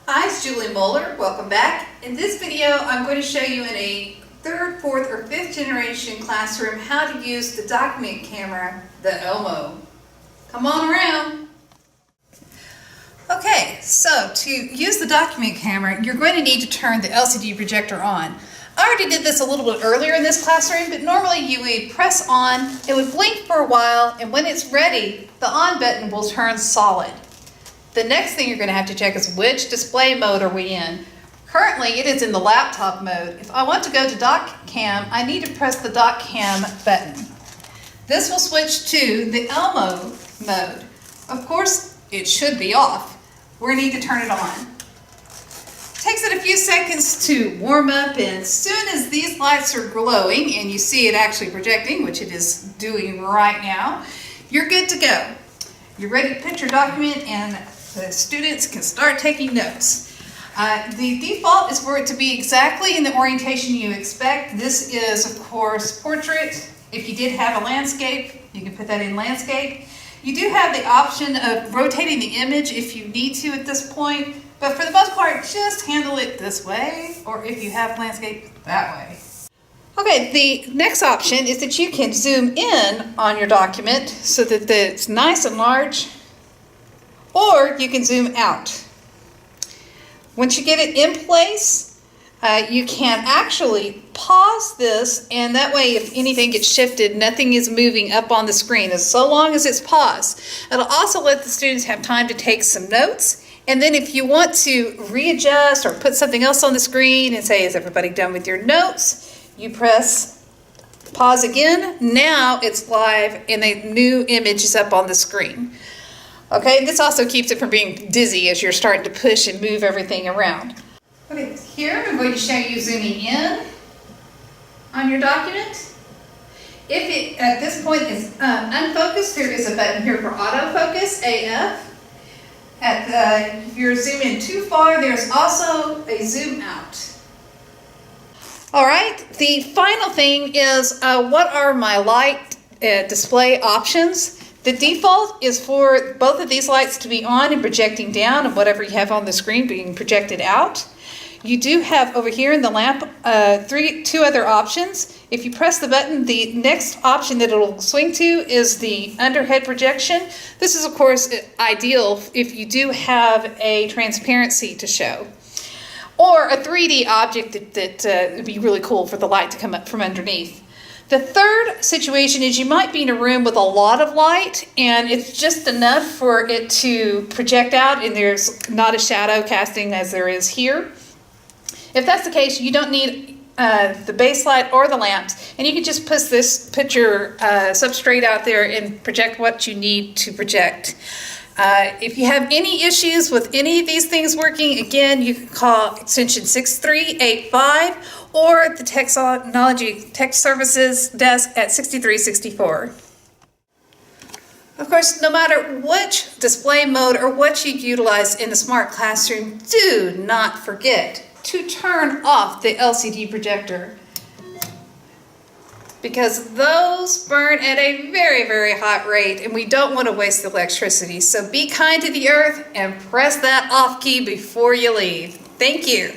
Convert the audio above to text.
Hi, it's Julie Moeller. Welcome back. In this video, I'm going to show you in a third, fourth, or fifth generation classroom how to use the document camera, the Elmo. Come on around. Okay, so to use the document camera, you're going to need to turn the LCD projector on. I already did this a little bit earlier in this classroom, but normally you would press on, it would blink for a while, and when it's ready, the on button will turn solid. The next thing you're going to have to check is which display mode are we in. Currently, it is in the laptop mode. If I want to go to doc cam, I need to press the doc cam button. This will switch to the Elmo mode. Of course, it should be off. We're going to need to turn it on. It takes it a few seconds to warm up, and as soon as these lights are glowing and you see it actually projecting, which it is doing right now, you're good to go. You're ready to put your document and the students can start taking notes. The default is for it to be exactly in the orientation you expect. This is, of course, portrait. If you did have a landscape, you can put that in landscape. You do have the option of rotating the image if you need to at this point, but for the most part, just handle it this way, or if you have landscape, that way. Okay, the next option is that you can zoom in on your document so that it's nice and large, or you can zoom out. Once you get it in place, you can actually pause this, and that way if anything gets shifted, nothing is moving up on the screen as so long as it's paused. It'll also let the students have time to take some notes, and then if you want to readjust or put something else on the screen and say, is everybody done with your notes? You press pause again. Now it's live and a new image is up on the screen. Okay, this also keeps it from being dizzy as you're starting to push and move everything around. Okay, here I'm going to show you zooming in on your document. If it at this point is unfocused, there is a button here for autofocus, AF. If you're zooming in too far, there's also a zoom out. All right, the final thing is what are my light display options? The default is for both of these lights to be on and projecting down, and whatever you have on the screen being projected out. You do have over here in the lamp two other options. If you press the button, the next option that it'll swing to is the underhead projection. This is, of course, ideal if you do have a transparency to show, or a 3D object that would be really cool for the light to come up from underneath. The third situation is you might be in a room with a lot of light and it's just enough for it to project out and there's not a shadow casting as there is here. If that's the case, you don't need the base light or the lamps, and you can just put your substrate out there and project what you need to project. If you have any issues with any of these things working, again, you can call extension 6385 or the Technology Tech Services desk at 6364. Of course, no matter which display mode or what you utilize in the smart classroom, do not forget to turn off the LCD projector, because those burn at a very, very hot rate and we don't want to waste the electricity. So be kind to the earth and press that off key before you leave. Thank you.